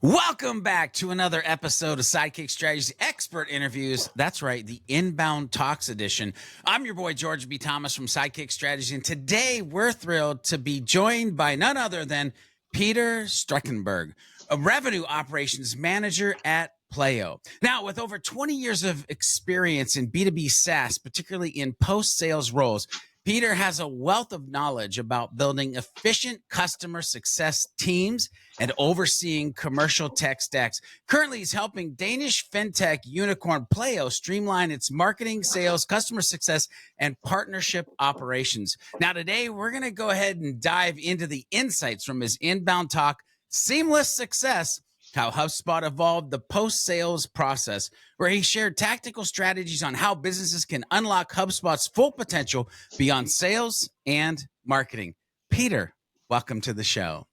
Welcome back to another episode of Sidekick Strategies Expert Interviews. That's right, the Inbound Talks edition. I'm your boy, George B. Thomas from Sidekick Strategies, and today we're thrilled to be joined by none other than Peter Sterkenburg, a revenue operations manager at Playo. Now, with over 20 years of experience in B2B SaaS, particularly in post-sales roles, Peter has a wealth of knowledge about building efficient customer success teams and overseeing commercial tech stacks. Currently, he's helping Danish fintech unicorn Playo streamline its marketing, sales, customer success, and partnership operations. Now, today, we're going to go ahead and dive into the insights from his inbound talk, Seamless Success, how HubSpot evolved the post-sales process, where he shared tactical strategies on how businesses can unlock HubSpot's full potential beyond sales and marketing. Peter, welcome to the show.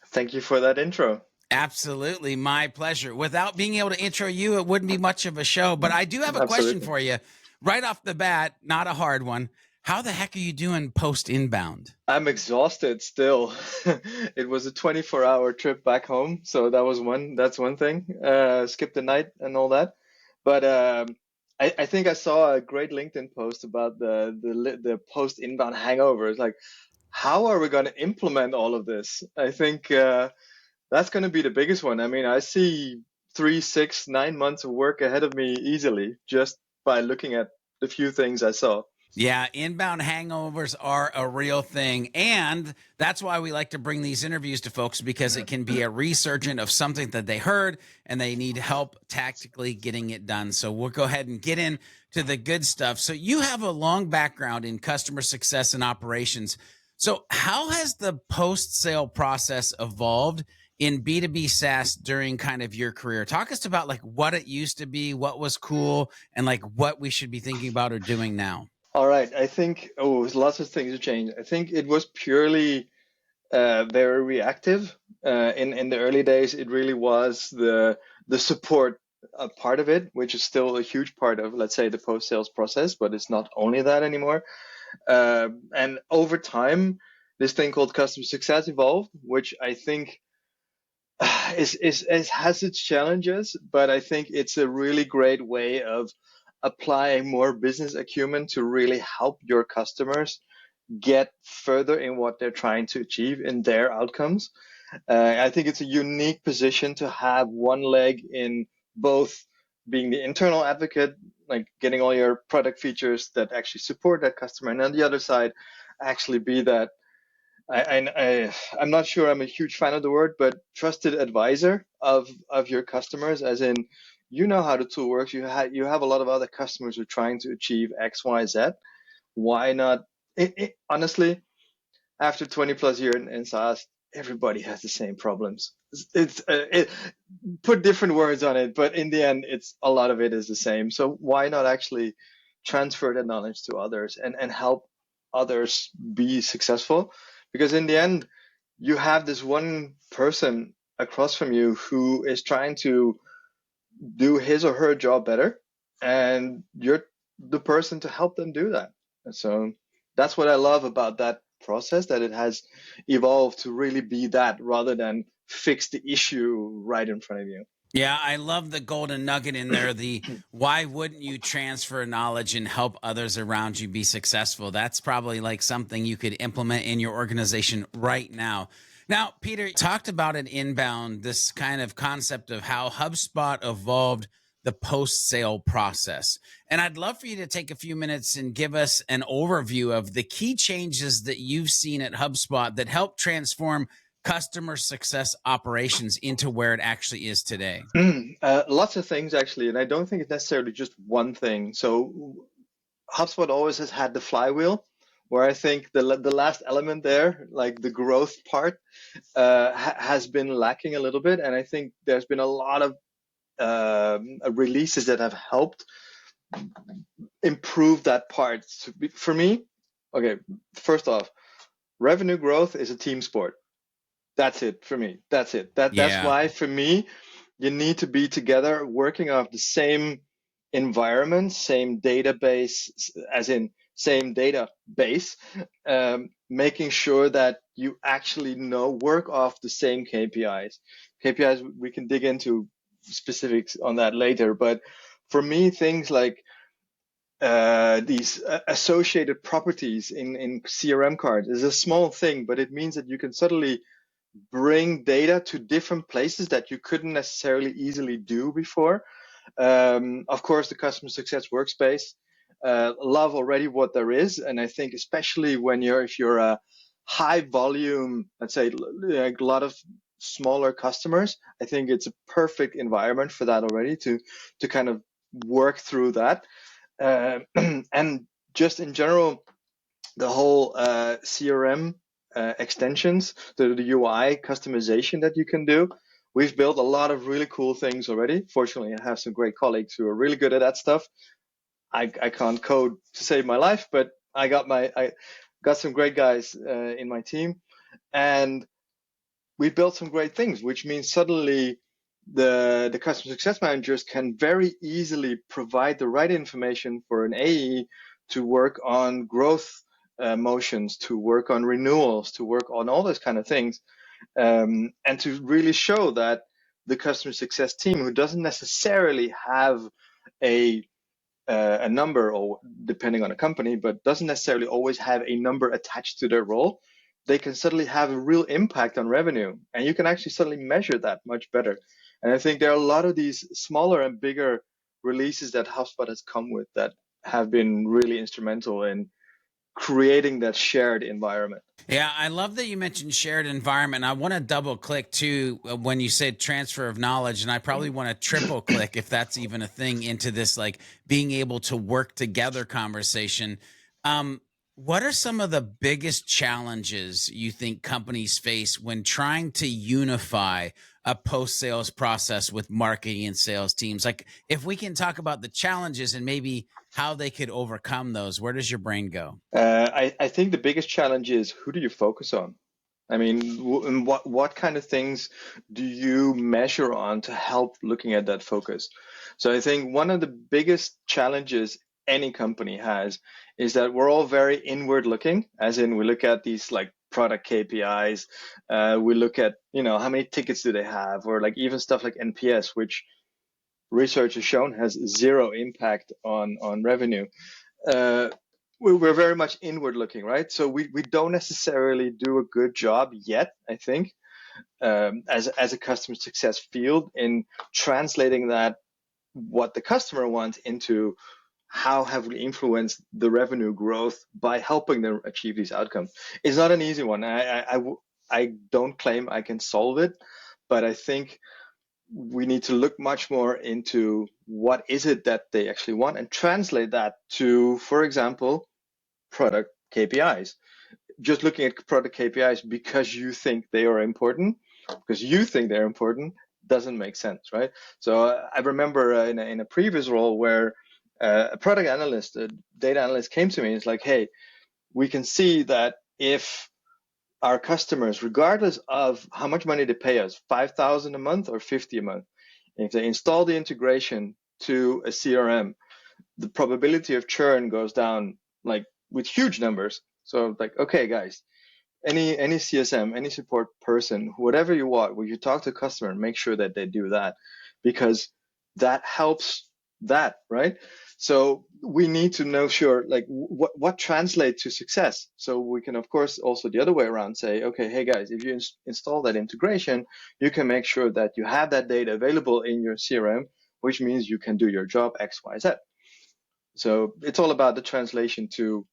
Thank you for that intro. Absolutely. My pleasure. Without being able to intro you, it wouldn't be much of a show, but I do have a question for you right off the bat, not a hard one. How the heck are you doing post inbound? I'm exhausted still. It was a 24-hour trip back home, so that's one thing. Skip the night and all that. But I think I saw a great LinkedIn post about the post inbound hangover. It's like, how are we going to implement all of this? I think that's going to be the biggest one. I mean, I see 3, 6, 9 months of work ahead of me easily just by looking at the few things I saw. Yeah, inbound hangovers are a real thing. And that's why we like to bring these interviews to folks, because it can be a resurgent of something that they heard and they need help tactically getting it done. So we'll go ahead and get into the good stuff. So you have a long background in customer success and operations. So how has the post-sale process evolved in B2B SaaS during kind of your career? Talk us about like what it used to be, what was cool, and like what we should be thinking about or doing now. All right. I think, lots of things have changed. I think it was purely very reactive. In the early days, it really was the support part of it, which is still a huge part of, let's say, the post-sales process, but it's not only that anymore. And over time, this thing called customer success evolved, which I think has its challenges, but I think it's a really great way of applying more business acumen to really help your customers get further in what they're trying to achieve in their outcomes. I think it's a unique position to have one leg in both being the internal advocate, like getting all your product features that actually support that customer, and on the other side, actually be that. I'm not sure I'm a huge fan of the word, but trusted advisor of your customers, as in, you know how the tool works. You have a lot of other customers who are trying to achieve X, Y, Z. Why not? Honestly, after 20 plus years in SaaS, everybody has the same problems. Put different words on it, but in the end, a lot of it is the same. So why not actually transfer that knowledge to others and help others be successful? Because in the end, you have this one person across from you who is trying to do his or her job better, and you're the person to help them do that. And so that's what I love about that process, that it has evolved to really be that rather than fix the issue right in front of you. Yeah, I love the golden nugget in there. The why wouldn't you transfer knowledge and help others around you be successful? That's probably like something you could implement in your organization right now. Now, Peter talked about it inbound, this kind of concept of how HubSpot evolved the post-sale process. And I'd love for you to take a few minutes and give us an overview of the key changes that you've seen at HubSpot that help transform customer success operations into where it actually is today. Lots of things, actually. And I don't think it's necessarily just one thing. So HubSpot always has had the flywheel, where I think the last element there, like the growth part, has been lacking a little bit. And I think there's been a lot of releases that have helped improve that part. For me, okay, first off, revenue growth is a team sport. That's it for me. That's it. That's why, for me, you need to be together working off the same environment, same database, as in same database, making sure that you actually work off the same KPIs. KPIs, we can dig into specifics on that later. But for me, things like these associated properties in CRM cards is a small thing, but it means that you can suddenly bring data to different places that you couldn't necessarily easily do before. Of course, the customer success workspace, love already what there is, and I think especially when if you're a high volume, let's say like a lot of smaller customers, I think it's a perfect environment for that already to kind of work through that. And just in general, the whole CRM extensions, the UI customization that you can do. We've built a lot of really cool things already. Fortunately, I have some great colleagues who are really good at that stuff. I can't code to save my life, but I got some great guys in my team, and we built some great things, which means suddenly the customer success managers can very easily provide the right information for an AE to work on growth motions, to work on renewals, to work on all those kind of things, and to really show that the customer success team, who doesn't necessarily have a a number, or depending on a company, but doesn't necessarily always have a number attached to their role, they can suddenly have a real impact on revenue, and you can actually suddenly measure that much better. And I think there are a lot of these smaller and bigger releases that HubSpot has come with that have been really instrumental in creating that shared environment. Yeah, I love that you mentioned shared environment. I want to double click too when you said transfer of knowledge, and I probably want to triple click if that's even a thing into this, like being able to work together conversation. Um, what are some of the biggest challenges you think companies face when trying to unify a post sales process with marketing and sales teams? Like, if we can talk about the challenges and maybe how they could overcome those, where does your brain go? I think the biggest challenge is, who do you focus on? I mean, and what kind of things do you measure on to help looking at that focus? So I think one of the biggest challenges any company has is that we're all very inward looking, as in we look at these like product KPIs, we look at, you know, how many tickets do they have, or like even stuff like NPS, which research has shown has zero impact on revenue. Uh, we're very much inward looking, right? So we don't necessarily do a good job yet, I think, as a customer success field in translating that, what the customer wants, into how have we influenced the revenue growth by helping them achieve these outcomes. It's not an easy one. I don't claim I can solve it, but I think we need to look much more into what is it that they actually want and translate that to, for example, product KPIs. Just looking at product KPIs because you think they are important, because you think they're important, doesn't make sense, right? So I remember in a previous role where a product analyst, a data analyst came to me and it's like, hey, we can see that if our customers, regardless of how much money they pay us, 5,000 a month or 50 a month, if they install the integration to a CRM, the probability of churn goes down like with huge numbers. So like, okay, guys, any CSM, any support person, whatever you want, when you talk to a customer, make sure that they do that, because that helps that, right? So we need to know sure like what translates to success. So we can of course also the other way around say, okay, hey guys, if you install that integration, you can make sure that you have that data available in your CRM, which means you can do your job X, Y, Z. So it's all about the translation to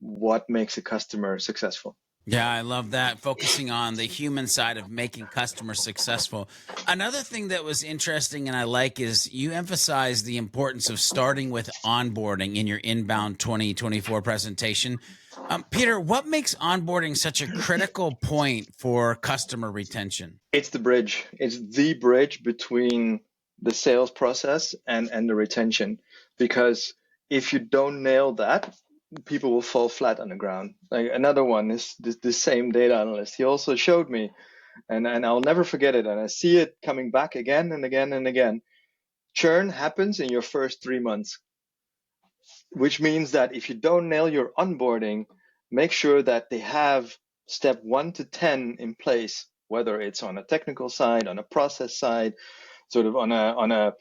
what makes a customer successful. Yeah, I love that. Focusing on the human side of making customers successful. Another thing that was interesting and I like is you emphasize the importance of starting with onboarding in your inbound 2024 presentation. Peter, what makes onboarding such a critical point for customer retention? It's the bridge. It's the bridge between the sales process and the retention. Because if you don't nail that, people will fall flat on the ground. Like another one is the same data analyst. He also showed me, and I'll never forget it. And I see it coming back again and again and again. Churn happens in your first 3 months, which means that if you don't nail your onboarding, make sure that they have step 1 to 10 in place whether it's on a technical side, on a process side, sort of on a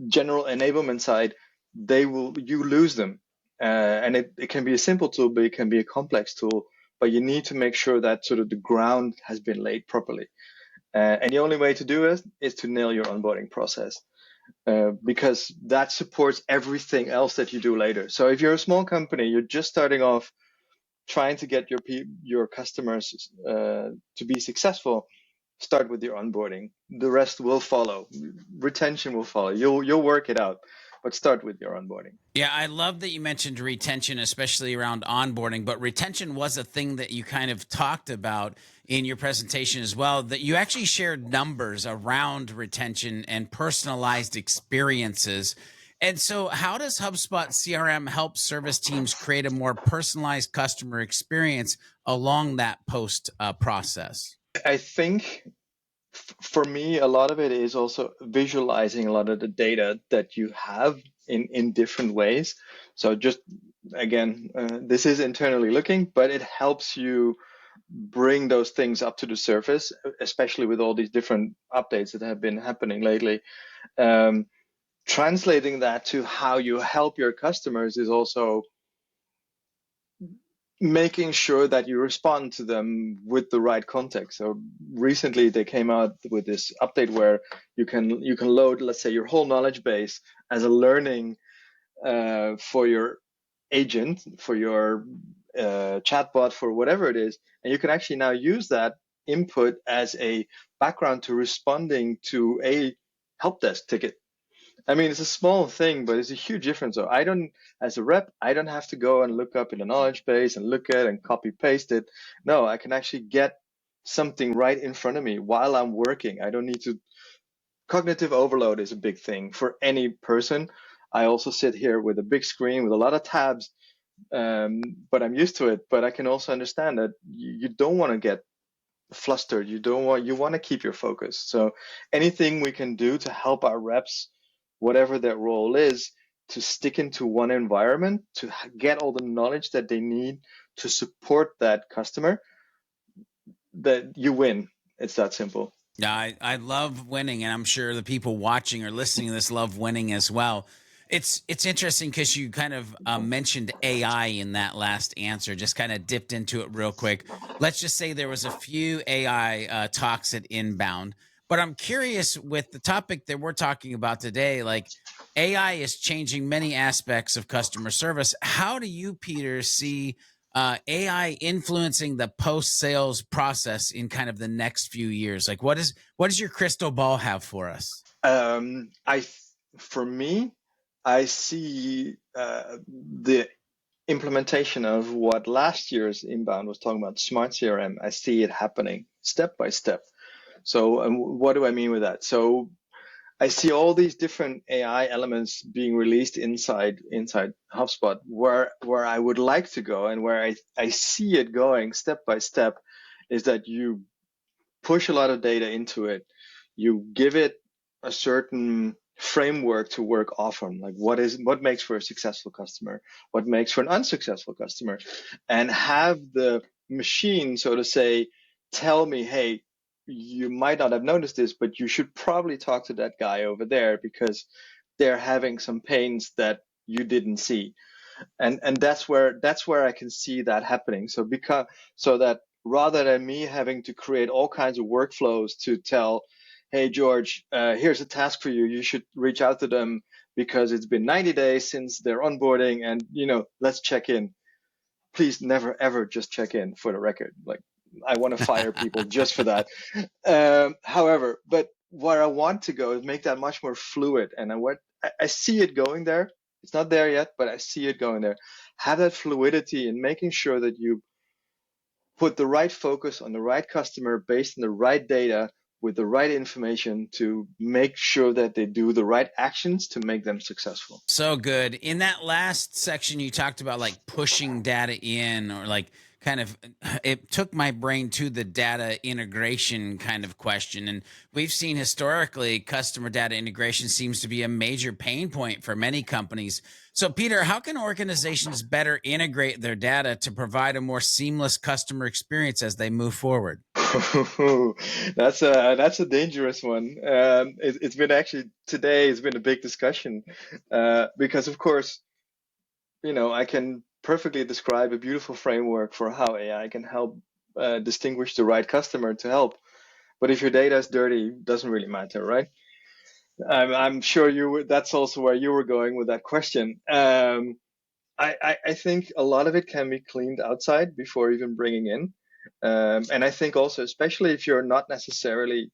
general enablement side, you lose them. And it can be a simple tool, but it can be a complex tool. But you need to make sure that sort of the ground has been laid properly. And the only way to do it is to nail your onboarding process, because that supports everything else that you do later. So if you're a small company, you're just starting off, trying to get your customers to be successful, start with your onboarding. The rest will follow. Retention will follow. You'll work it out, but start with your onboarding. Yeah, I love that you mentioned retention, especially around onboarding, but retention was a thing that you kind of talked about in your presentation as well, that you actually shared numbers around retention and personalized experiences. And so, how does HubSpot CRM help service teams create a more personalized customer experience along that post process? I think for me, a lot of it is also visualizing a lot of the data that you have in different ways. So just again, this is internally looking, but it helps you bring those things up to the surface, especially with all these different updates that have been happening lately. Translating that to how you help your customers is also making sure that you respond to them with the right context. So recently they came out with this update where you can load, let's say, your whole knowledge base as a learning for your agent, for your chatbot, for whatever it is, and you can actually now use that input as a background to responding to a help desk ticket. I mean, it's a small thing, but it's a huge difference. So as a rep, I don't have to go and look up in the knowledge base and look at and copy paste it. No, I can actually get something right in front of me while I'm working. I don't need to. Cognitive overload is a big thing for any person. I also sit here with a big screen with a lot of tabs, but I'm used to it. But I can also understand that you don't want to get flustered. You want to keep your focus. So anything we can do to help our reps, whatever their role is, to stick into one environment, to get all the knowledge that they need to support that customer, that you win. It's that simple. Yeah, I love winning, and I'm sure the people watching or listening to this love winning as well. It's interesting because you kind of mentioned AI in that last answer, just kind of dipped into it real quick. Let's just say there was a few AI talks at Inbound, but I'm curious with the topic that we're talking about today, like AI is changing many aspects of customer service. How do you, Peter, see AI influencing the post-sales process in kind of the next few years? Like, what does your crystal ball have for us? For me, I see the implementation of what last year's Inbound was talking about, smart CRM. I see it happening step by step. So, what do I mean with that? So, I see all these different AI elements being released inside HubSpot. Where I would like to go, and where I see it going step by step, is that you push a lot of data into it. You give it a certain framework to work off from, like what makes for a successful customer, what makes for an unsuccessful customer, and have the machine, so to say, tell me, hey, you might not have noticed this, but you should probably talk to that guy over there because they're having some pains that you didn't see. And that's where I can see that happening. So that rather than me having to create all kinds of workflows to tell, hey George, here's a task for you. You should reach out to them because it's been 90 days since their onboarding, and let's check in. Please never ever just check in, for the record. Like, I want to fire people just for that. However, but where I want to go is make that much more fluid, and I see it going there. It's not there yet, but I see it going there. Have that fluidity in making sure that you put the right focus on the right customer based on the right data with the right information to make sure that they do the right actions to make them successful. So good. In that last section, you talked about like pushing data in, or like kind of, it took my brain to the data integration kind of question. And we've seen historically customer data integration seems to be a major pain point for many companies. So, Peter, how can organizations better integrate their data to provide a more seamless customer experience as they move forward? That's a dangerous one. It's been actually today. It's been a big discussion because, of course, I can perfectly describe a beautiful framework for how AI can help distinguish the right customer to help. But if your data is dirty, it doesn't really matter, right? I'm sure that's also where you were going with that question. I think a lot of it can be cleaned outside before even bringing in. And I think also, especially if you're not necessarily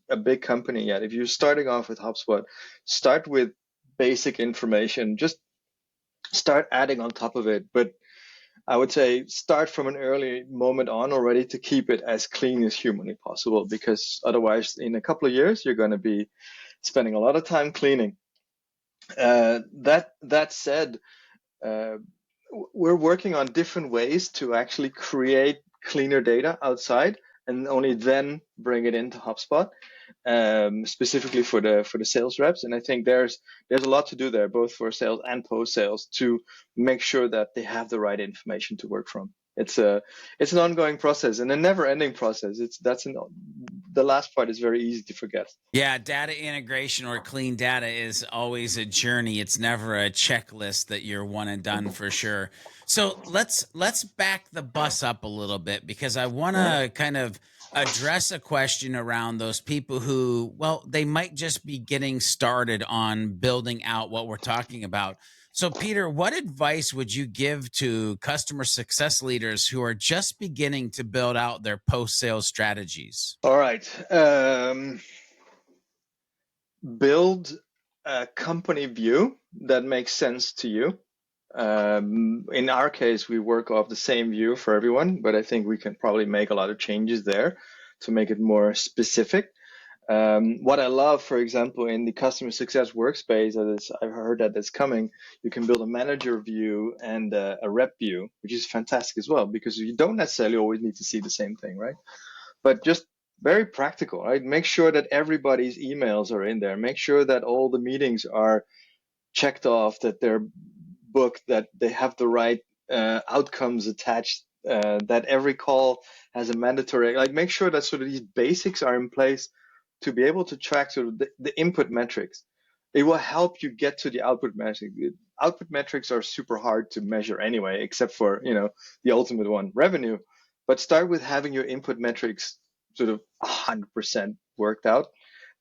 a big company yet, if you're starting off with HubSpot, start with basic information. Just start adding on top of it. But I would say start from an early moment on already to keep it as clean as humanly possible, because otherwise, in a couple of years, you're going to be spending a lot of time cleaning. That said, uh, we're working on different ways to actually create cleaner data outside and only then bring it into HubSpot, specifically for the sales reps. And I think there's a lot to do there, both for sales and post sales, to make sure that they have the right information to work from. It's an ongoing process and a never-ending process. The last part is very easy to forget. Yeah, data integration or clean data is always a journey. It's never a checklist that you're one and done for sure. So let's back the bus up a little bit, because I want to kind of address a question around those people who, well, they might just be getting started on building out what we're talking about. So Peter, what advice would you give to customer success leaders who are just beginning to build out their post-sales strategies? All right. Build a company view that makes sense to you. In our case, we work off the same view for everyone, but I think we can probably make a lot of changes there to make it more specific. What I love, for example, in the customer success workspace, I've heard that it's coming, you can build a manager view and a rep view, which is fantastic as well, because you don't necessarily always need to see the same thing, right? But just very practical, right? Make sure that everybody's emails are in there. Make sure that all the meetings are checked off, that they're booked, that they have the right outcomes attached, that every call has a mandatory, like make sure that sort of these basics are in place to be able to track sort of the input metrics. It will help you get to the output metrics. Output metrics are super hard to measure anyway, except for, the ultimate one, revenue. But start with having your input metrics sort of 100% worked out.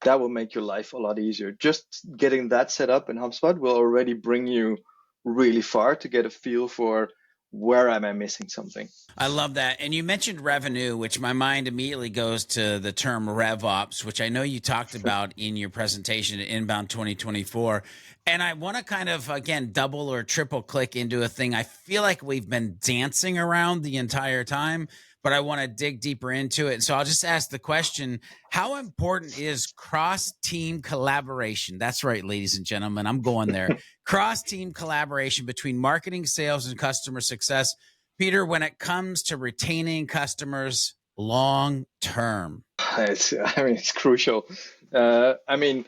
That will make your life a lot easier. Just getting that set up in HubSpot will already bring you really far to get a feel for where am I missing something. I love that. And you mentioned revenue, which my mind immediately goes to the term RevOps, which I know you talked about in your presentation at Inbound 2024. And I want to kind of, again, double or triple click into a thing I feel like we've been dancing around the entire time, but I want to dig deeper into it. So I'll just ask the question, how important is cross-team collaboration? That's right, ladies and gentlemen, I'm going there. Cross-team collaboration between marketing, sales, and customer success, Peter, when it comes to retaining customers long term? It's crucial. Every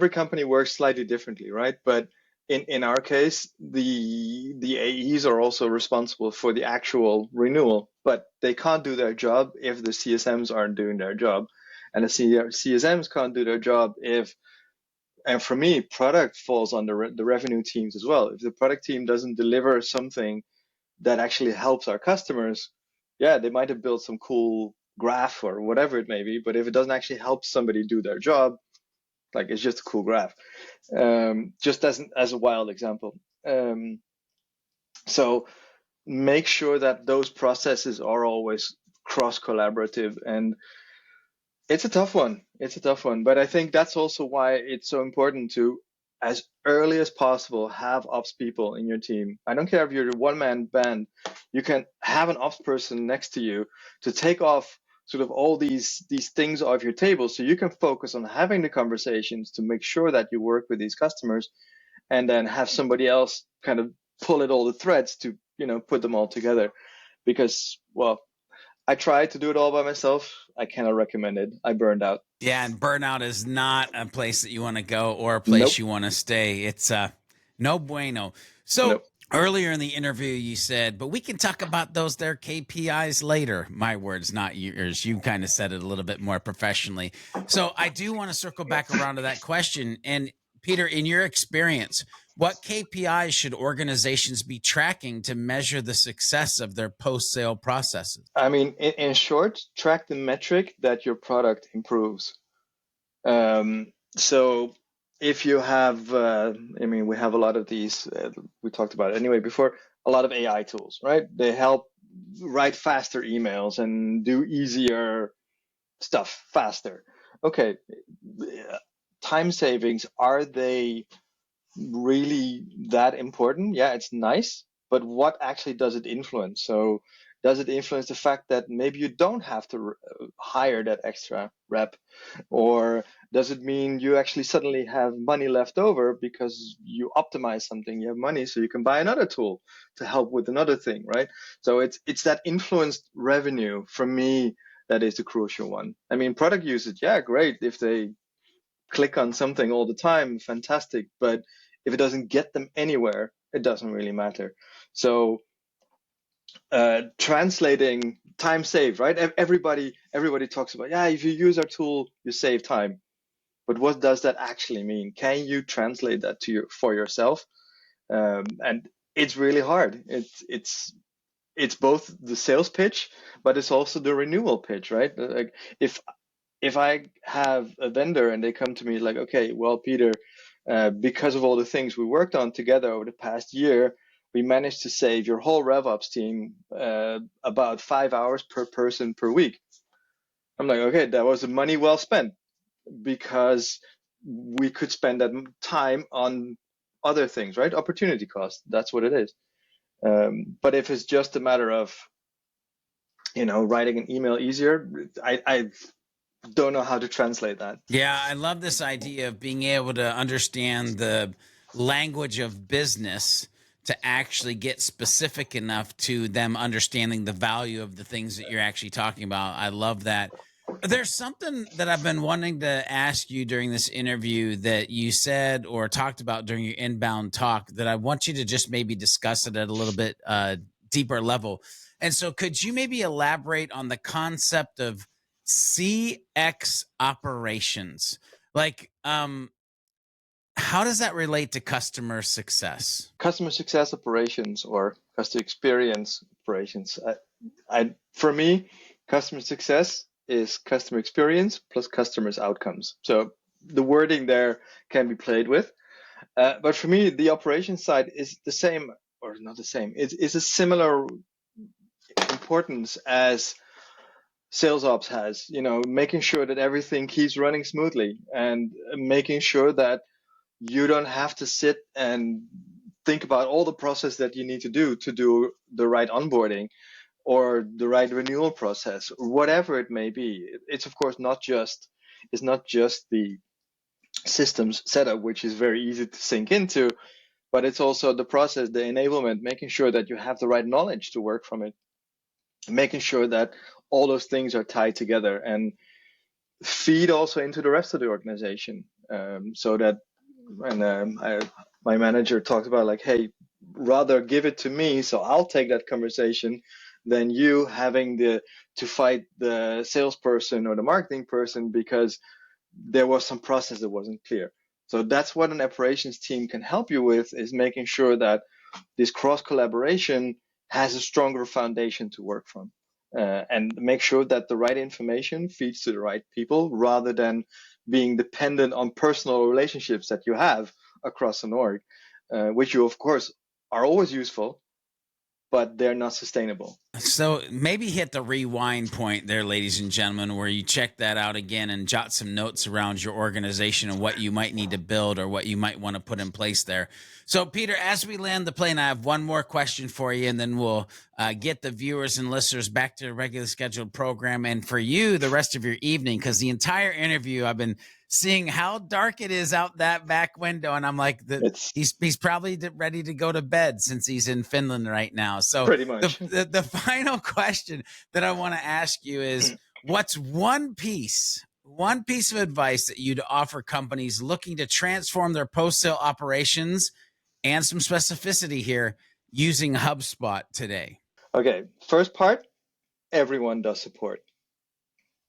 company works slightly differently, right? But in our case, the AEs are also responsible for the actual renewal, but they can't do their job if the CSMs aren't doing their job, and the CSMs can't do their job if, and for me, product falls on the revenue teams as well. If the product team doesn't deliver something that actually helps our customers, yeah, they might have built some cool graph or whatever it may be, but if it doesn't actually help somebody do their job, like it's just a cool graph. Just as a wild example. So make sure that those processes are always cross collaborative, and it's a tough one. It's a tough one, but I think that's also why it's so important to, as early as possible, have ops people in your team. I don't care if you're a one-man band, you can have an ops person next to you to take off sort of all these things off your table, so you can focus on having the conversations to make sure that you work with these customers, and then have somebody else kind of pull at all the threads to put them all together. Because, well, I tried to do it all by myself. I cannot recommend it. I burned out. Yeah, and burnout is not a place that you want to go or a place Nope. you want to stay. It's no bueno. So Nope. Earlier in the interview, you said, but we can talk about those their KPIs later. My words, not yours. You kind of said it a little bit more professionally. So I do want to circle back around to that question. And Peter, in your experience, what KPIs should organizations be tracking to measure the success of their post-sale processes? I mean, in short, track the metric that your product improves. So if you have, I mean, we have a lot of these, we talked about it anyway before, a lot of AI tools, right? They help write faster emails and do easier stuff faster. Okay, time savings, are they really that important? Yeah, it's nice, but what actually does it influence? So does it influence the fact that maybe you don't have to hire that extra rep? Or does it mean you actually suddenly have money left over because you optimize something, you have money so you can buy another tool to help with another thing, right? So it's that influenced revenue for me that is the crucial one. I mean, product usage, yeah, great. If they click on something all the time, fantastic. But if it doesn't get them anywhere, it doesn't really matter. So translating time saved, right? Everybody talks about, yeah, if you use our tool, you save time. But what does that actually mean? Can you translate that for yourself? And it's really hard. It's both the sales pitch, but it's also the renewal pitch, right? Like if I have a vendor and they come to me like, okay, well, Peter, because of all the things we worked on together over the past year, we managed to save your whole RevOps team about 5 hours per person per week. I'm like, okay, that was money well spent because we could spend that time on other things, right? Opportunity cost. That's what it is. But if it's just a matter of, writing an email easier, I don't know how to translate that. Yeah, I love this idea of being able to understand the language of business to actually get specific enough to them understanding the value of the things that you're actually talking about. I love that. There's something that I've been wanting to ask you during this interview that you said or talked about during your inbound talk that I want you to just maybe discuss it at a little bit deeper level. And so, could you maybe elaborate on the concept of CX operations? Like, how does that relate to customer success? Customer success operations or customer experience operations. For me, customer success is customer experience plus customers' outcomes. So the wording there can be played with. But for me, the operations side is the same, or not the same. It's a similar importance as sales ops has. Making sure that everything keeps running smoothly and making sure that you don't have to sit and think about all the process that you need to do the right onboarding or the right renewal process, or whatever it may be. It's of course it's not just the systems setup, which is very easy to sink into, but it's also the process, the enablement, making sure that you have the right knowledge to work from it, making sure that all those things are tied together and feed also into the rest of the organization, so that and my manager talked about like, hey, rather give it to me so I'll take that conversation than you having to fight the salesperson or the marketing person because there was some process that wasn't clear. So that's what an operations team can help you with, is making sure that this cross collaboration has a stronger foundation to work from, and make sure that the right information feeds to the right people rather than being dependent on personal relationships that you have across an org, which you of course are always useful, but they're not sustainable. So maybe hit the rewind point there, ladies and gentlemen, where you check that out again and jot some notes around your organization and what you might need to build or what you might want to put in place there. So, Peter, as we land the plane, I have one more question for you, and then we'll get the viewers and listeners back to the regular scheduled program. And for you, the rest of your evening, because the entire interview, I've been seeing how dark it is out that back window, and I'm like, he's probably ready to go to bed since he's in Finland right now. So pretty much the final question that I want to ask you is, what's one piece of advice that you'd offer companies looking to transform their post-sale operations, and some specificity here, using HubSpot today? Okay, first part, everyone does support.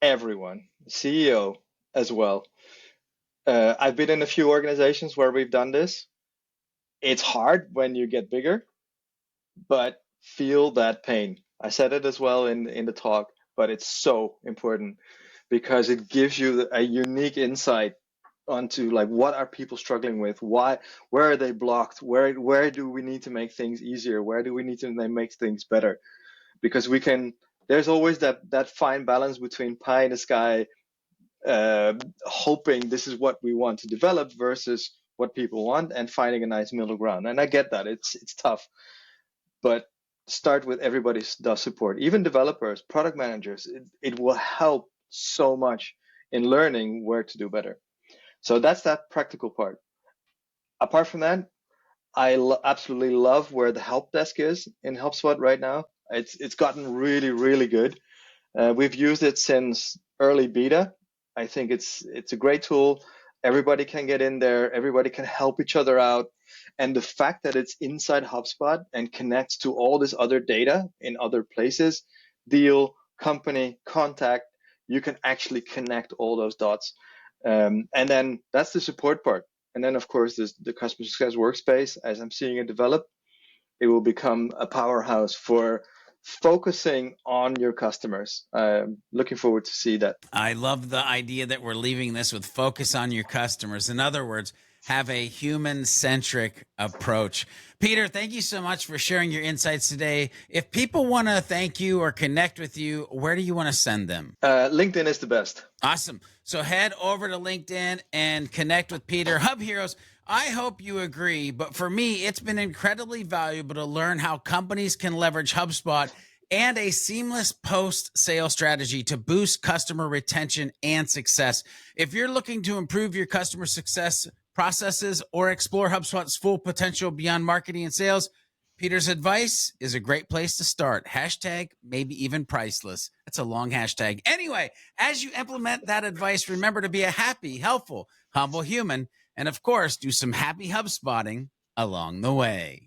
Everyone, CEO as well. I've been in a few organizations where we've done this. It's hard when you get bigger, but feel that pain. I said it as well in the talk, but it's so important because it gives you a unique insight onto like what are people struggling with, why, where are they blocked, where do we need to make things easier, where do we need to make things better, because we can. There's always that fine balance between pie in the sky, hoping this is what we want to develop versus what people want, and finding a nice middle ground. And I get that it's tough, but start with everybody does support, even developers, product managers. It will help so much in learning where to do better. So that's that practical part. Apart from that, I absolutely love where the help desk is in HubSpot right now. It's gotten really, really good. We've used it since early beta. I think it's a great tool. Everybody can get in there. Everybody can help each other out. And the fact that it's inside HubSpot and connects to all this other data in other places, deal, company, contact, you can actually connect all those dots. And then that's the support part. And then, of course, there's the customer success workspace. As I'm seeing it develop, it will become a powerhouse for focusing on your customers. Looking forward to see that. I love the idea that we're leaving this with focus on your customers. In other words, have a human-centric approach. Peter, thank you so much for sharing your insights today. If people want to thank you or connect with you, where do you want to send them? LinkedIn is the best. Awesome. So head over to LinkedIn and connect with Peter. Hub Heroes, I hope you agree, but for me, it's been incredibly valuable to learn how companies can leverage HubSpot and a seamless post-sale strategy to boost customer retention and success. If you're looking to improve your customer success processes or explore HubSpot's full potential beyond marketing and sales, Peter's advice is a great place to start. Hashtag maybe even priceless. That's a long hashtag. Anyway, as you implement that advice, remember to be a happy, helpful, humble human. And of course, do some happy HubSpotting along the way.